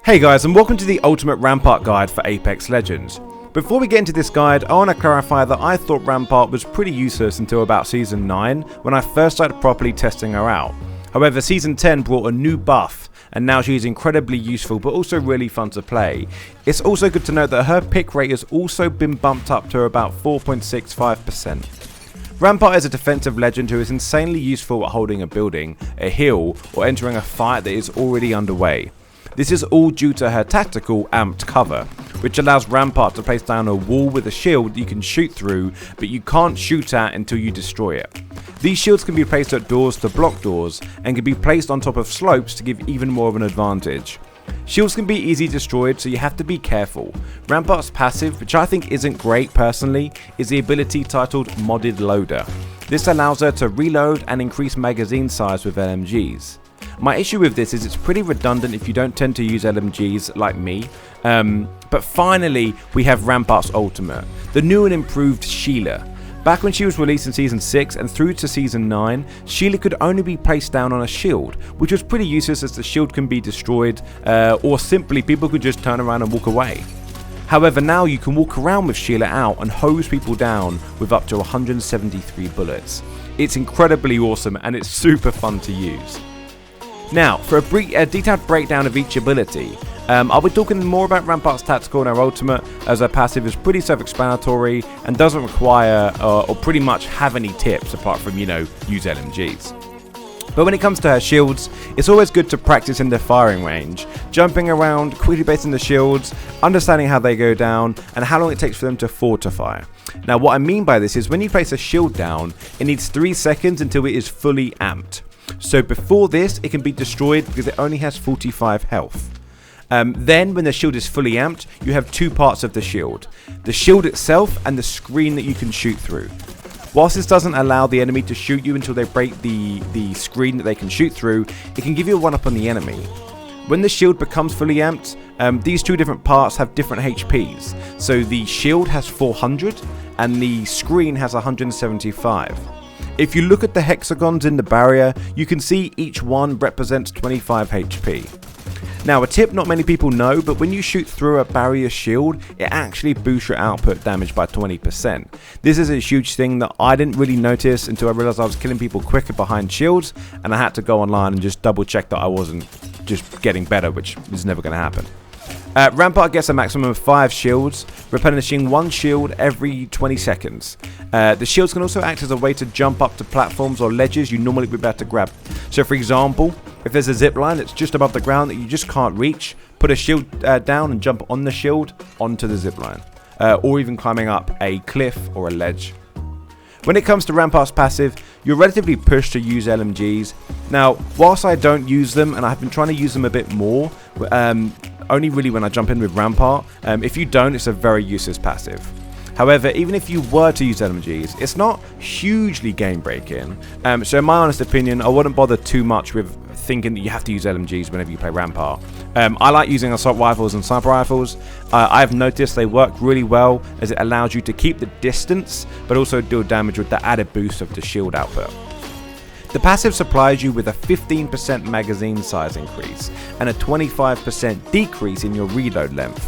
Hey guys, and welcome to the Ultimate Rampart Guide for Apex Legends. Before we get into this guide, I want to clarify that I thought Rampart was pretty useless until about Season 9, when I first started properly testing her out. However, Season 10 brought a new buff, and now she's incredibly useful but also really fun to play. It's also good to note that her pick rate has also been bumped up to about 4.65%. Rampart is a defensive legend who is insanely useful at holding a building, a hill, or entering a fight that is already underway. This is all due to her tactical amped cover, which allows Rampart to place down a wall with a shield that you can shoot through, but you can't shoot at until you destroy it. These shields can be placed at doors to block doors, and can be placed on top of slopes to give even more of an advantage. Shields can be easily destroyed, so you have to be careful. Rampart's passive, which I think isn't great personally, is the ability titled Modded Loader. This allows her to reload and increase magazine size with LMGs. My issue with this is it's pretty redundant if you don't tend to use LMGs like me. But finally, we have Rampart's ultimate, the new and improved Sheila. Back when she was released in Season 6 and through to Season 9, Sheila could only be placed down on a shield, which was pretty useless as the shield can be destroyed, or simply people could just turn around and walk away. However, now you can walk around with Sheila out and hose people down with up to 173 bullets. It's incredibly awesome and it's super fun to use. Now, for a detailed breakdown of each ability, I'll be talking more about Rampart's tactical and her ultimate, as her passive is pretty self-explanatory and doesn't require or pretty much have any tips apart from, use LMGs. But when it comes to her shields, it's always good to practice in their firing range, jumping around, quickly placing the shields, understanding how they go down, and how long it takes for them to fortify. Now, what I mean by this is when you place a shield down, it needs 3 seconds until it is fully amped. So before this, it can be destroyed because it only has 45 health. Then, when the shield is fully amped, you have 2 parts of the shield. The shield itself and the screen that you can shoot through. Whilst this doesn't allow the enemy to shoot you until they break the screen that they can shoot through, it can give you a one-up on the enemy. When the shield becomes fully amped, these 2 different parts have different HPs. So the shield has 400 and the screen has 175. If you look at the hexagons in the barrier, you can see each one represents 25 HP. Now, a tip not many people know, but when you shoot through a barrier shield, it actually boosts your output damage by 20%. This is a huge thing that I didn't really notice until I realized I was killing people quicker behind shields, and I had to go online and just double check that I wasn't just getting better, which is never going to happen. Rampart gets a maximum of 5 shields, replenishing 1 shield every 20 seconds. The shields can also act as a way to jump up to platforms or ledges you normally would be able to grab. So for example, if there's a zip line that's just above the ground that you just can't reach, put a shield down and jump on the shield onto the zip line. Or even climbing up a cliff or a ledge. When it comes to Rampart's passive, you're relatively pushed to use LMGs. Now, whilst I don't use them, and I've been trying to use them a bit more, only really when I jump in with Rampart. If you don't, it's a very useless passive. However, even if you were to use LMGs, it's not hugely game breaking. So in my honest opinion, I wouldn't bother too much with thinking that you have to use LMGs whenever you play Rampart. I like using assault rifles and sniper rifles. I've noticed they work really well as it allows you to keep the distance, but also deal damage with the added boost of the shield output. The passive supplies you with a 15% magazine size increase and a 25% decrease in your reload length,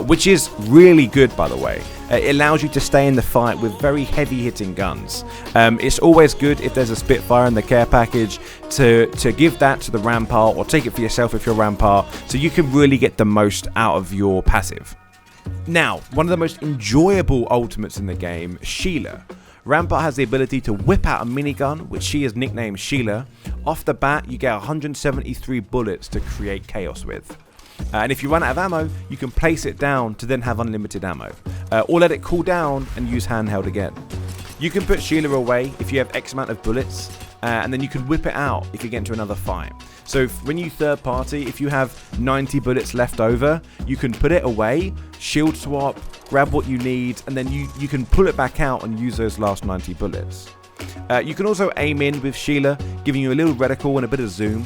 which is really good, by the way. It allows you to stay in the fight with very heavy hitting guns. It's always good if there's a Spitfire in the care package to give that to the Rampart, or take it for yourself if you're Rampart, so you can really get the most out of your passive. Now, one of the most enjoyable ultimates in the game, Sheila. Rampart has the ability to whip out a minigun, which she has nicknamed Sheila. Off the bat, you get 173 bullets to create chaos with. And if you run out of ammo, you can place it down to then have unlimited ammo. Or let it cool down and use handheld again. You can put Sheila away if you have X amount of bullets, and then you can whip it out if you get into another fight. So when you third party, if you have 90 bullets left over, you can put it away, shield swap, grab what you need, and then you can pull it back out and use those last 90 bullets. You can also aim in with Sheila, giving you a little reticle and a bit of zoom.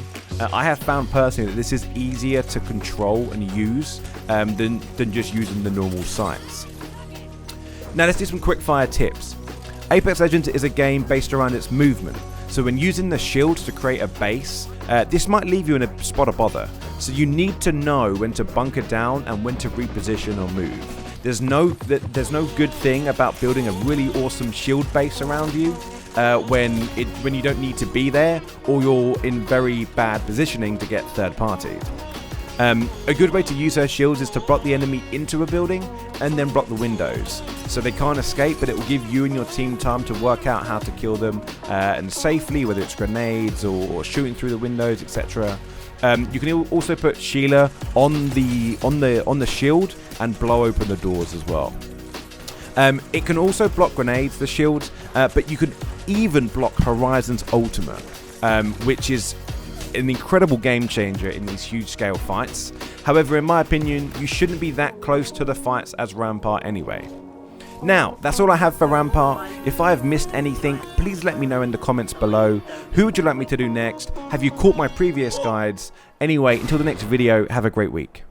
I have found personally that this is easier to control and use than just using the normal sights. Now let's do some quick fire tips. Apex Legends is a game based around its movement. So when using the shields to create a base, this might leave you in a spot of bother. So you need to know when to bunker down and when to reposition or move. There's no good thing about building a really awesome shield base around you when you don't need to be there, or you're in very bad positioning to get third party. A good way to use her shields is to block the enemy into a building and then block the windows, so they can't escape, but it will give you and your team time to work out how to kill them and safely, whether it's grenades or shooting through the windows, etc. You can also put Sheila on the shield and blow open the doors as well. It can also block grenades, the shields, but you can even block Horizon's ultimate, which is an incredible game changer in these huge scale fights. However, in my opinion, you shouldn't be that close to the fights as Rampart anyway. Now, that's all I have for Rampart. If I have missed anything, please let me know in the comments below. Who would you like me to do next? Have you caught my previous guides? Anyway, until the next video, have a great week.